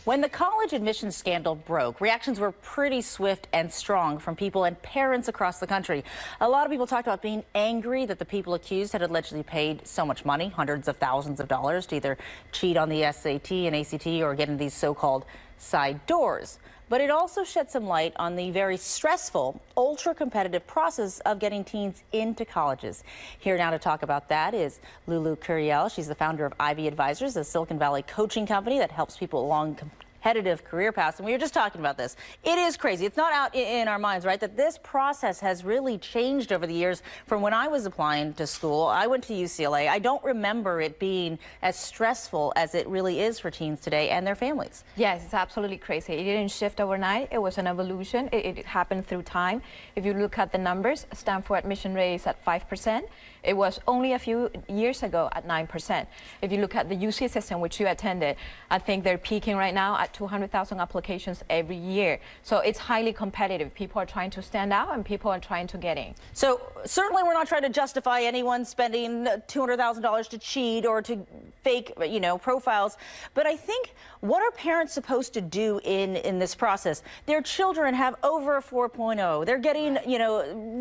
When the college admissions scandal broke, reactions were pretty swift and strong from people and parents across the country. A lot of people talked about being angry that the people accused had allegedly paid so much money, hundreds of thousands of dollars, to either cheat on the SAT and ACT or get into these so-called side doors. But it also shed some light on the very stressful, ultra-competitive process of getting teens into colleges. Here now to talk about that is Lulu Curiel. She's the founder of Ivy Advisors, a Silicon Valley coaching company that helps people along competitive career paths. And we were just talking about this. It is crazy. It's not out in our minds, right, that this process has really changed over the years from when I was applying to school. I went to UCLA. I don't remember it being as stressful as it really is for teens today and their families. Yes, it's absolutely crazy. It didn't shift overnight. It was an evolution. It happened through time. If you look at the numbers, Stanford admission rate is at 5%. It was only a few years ago at 9%. If you look at the UC system, which you attended, I think they're peaking right now at 200,000 applications every year. So it's highly competitive. People are trying to stand out and people are trying to get in. So certainly we're not trying to justify anyone spending $200,000 to cheat or to fake, profiles. But I think, what are parents supposed to do in this process? Their children have over a 4.0. They're getting,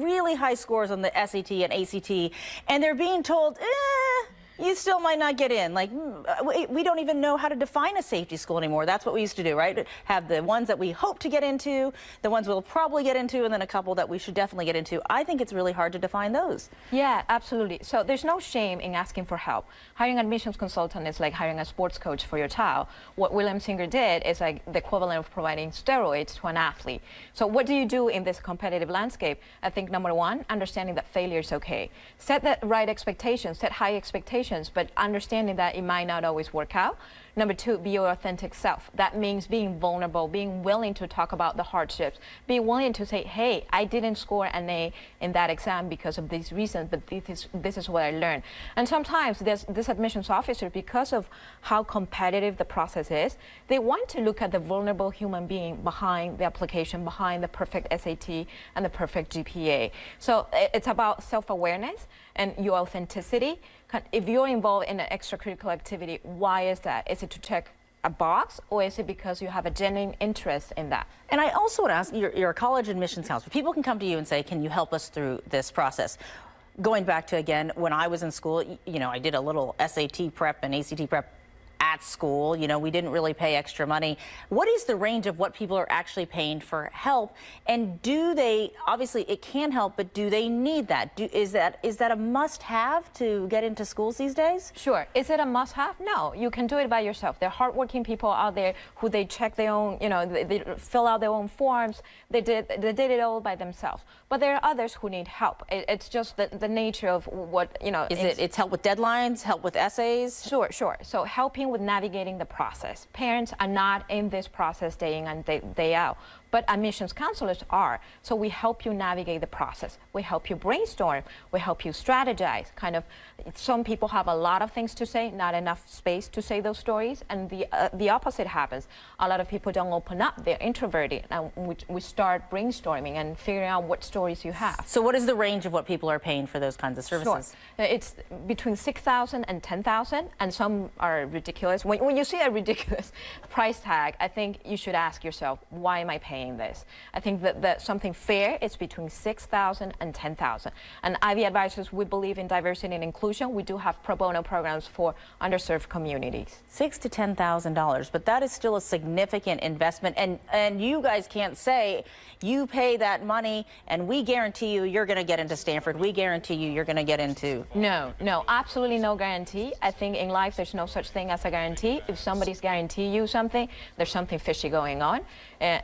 really high scores on the SAT and ACT, and they're being told, you still might not get in. Like, we don't even know how to define a safety school anymore. That's what we used to do, right? Have the ones that we hope to get into, the ones we'll probably get into, and then a couple that we should definitely get into. I think it's really hard to define those. Yeah, absolutely. So there's no shame in asking for help. Hiring an admissions consultant is like hiring a sports coach for your child. What William Singer did is like the equivalent of providing steroids to an athlete. So what do you do in this competitive landscape? I think number one, understanding that failure is okay. Set the right expectations, set high expectations, but understanding that it might not always work out. Number two, be your authentic self. That means being vulnerable, being willing to talk about the hardships, being willing to say, hey, I didn't score an A in that exam because of these reasons, but this is what I learned. And sometimes this admissions officer, because of how competitive the process is, they want to look at the vulnerable human being behind the application, behind the perfect SAT and the perfect GPA. So it's about self-awareness and your authenticity. If you're involved in an extracurricular activity, why is that? Is it to check a box, or is it because you have a genuine interest in that? And I also want to ask, you're a college admissions counselor. People can come to you and say, can you help us through this process? Going back to, again, when I was in school, I did a little SAT prep and ACT prep at school. We didn't really pay extra money. What is the range of what people are actually paying for help? And do they, obviously it can help, but do they need that? Is that a must-have to get into schools these days? Sure. Is it a must-have? No, you can do it by yourself. There are hardworking people out there who they check their own, they fill out their own forms. They did it all by themselves. But there are others who need help. It's just the nature of what, It's help with deadlines, help with essays? Sure. So helping with navigating the process. Parents are not in this process day in and day out, but admissions counselors are. So we help you navigate the process. We help you brainstorm. We help you strategize. Some people have a lot of things to say, not enough space to say those stories, and the opposite happens. A lot of people don't open up. They're introverted, and we start brainstorming and figuring out what stories you have. So what is the range of what people are paying for those kinds of services? Sure. It's between $6,000 and $10,000, and some are ridiculous. When you see a ridiculous price tag, I think you should ask yourself, why am I paying this? I think that something fair is between $6,000 and $10,000. And Ivy Advisors, we believe in diversity and inclusion. We do have pro bono programs for underserved communities. $6,000 to $10,000, but that is still a significant investment. And you guys can't say you pay that money and we guarantee you you're going to get into Stanford. We guarantee you you're going to get into. No, absolutely no guarantee. I think in life there's no such thing as a guarantee. If somebody's guaranteeing you something, there's something fishy going on.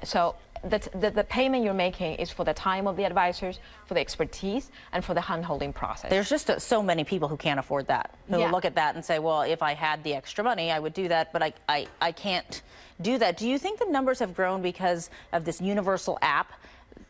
So the payment you're making is for the time of the advisors, for the expertise, and for the hand-holding process. There's just so many people who can't afford that, who look at that and say, well, if I had the extra money, I would do that, but I can't do that. Do you think the numbers have grown because of this universal app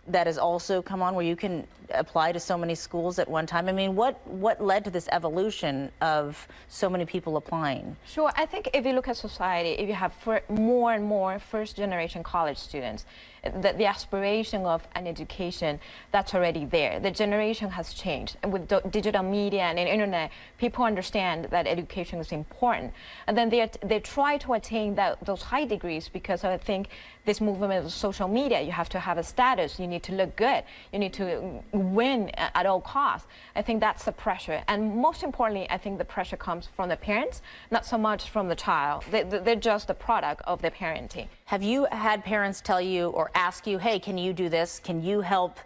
that has also come on where you can apply to so many schools at one time? I mean, what led to this evolution of so many people applying? Sure. I think if you look at society, if you have more and more first-generation college students, the aspiration of an education that's already there. The generation has changed. And with digital media and the internet, people understand that education is important. And then they try to attain those high degrees because I think this movement of social media, you have to have a status, you need to look good, you need to win at all costs. I think that's the pressure. And most importantly, I think the pressure comes from the parents, not so much from the child. They're just the product of the parenting. Have you had parents tell you or ask you, hey, can you do this? Can you help,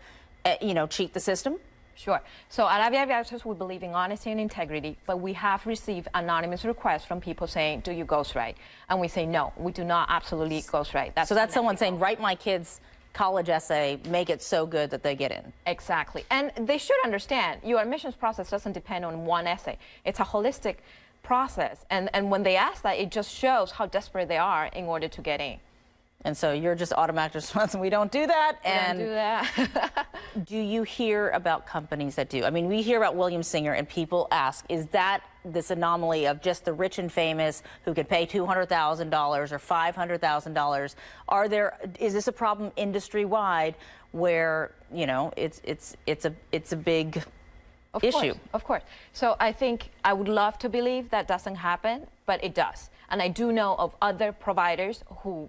cheat the system? Sure. So at AVI, we believe in honesty and integrity, but we have received anonymous requests from people saying, do you ghostwrite? And we say, no, we do not absolutely ghostwrite. So that's someone saying, write my kid's college essay, make it so good that they get in. Exactly. And they should understand your admissions process doesn't depend on one essay. It's a holistic process. And when they ask that, it just shows how desperate they are in order to get in. And so you're just automatic response, we don't do that. We don't do that. Do you hear about companies that do? I mean, we hear about William Singer, and people ask, is that this anomaly of just the rich and famous who could pay $200,000 or $500,000? Is this a problem industry-wide where, it's a big issue? Of course. So I think I would love to believe that doesn't happen, but it does. And I do know of other providers who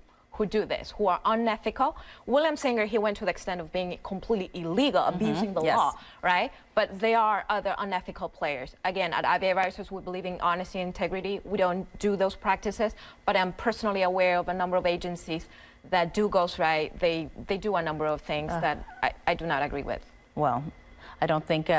do this, who are unethical. William Singer, he went to the extent of being completely illegal, abusing the law, right? But there are other unethical players. Again, at IBA Advisors, we believe in honesty and integrity. We don't do those practices, but I'm personally aware of a number of agencies that do ghostwrite. They do a number of things that I do not agree with. Well, I don't think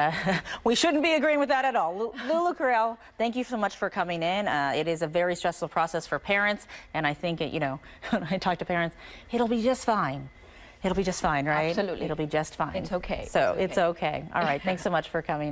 we shouldn't be agreeing with that at all. Lulu Curiel, thank you so much for coming in. It is a very stressful process for parents, and I think, when I talk to parents, it'll be just fine. It'll be just fine, right? Absolutely. It'll be just fine. It's okay. So it's okay. All right. Thanks so much for coming.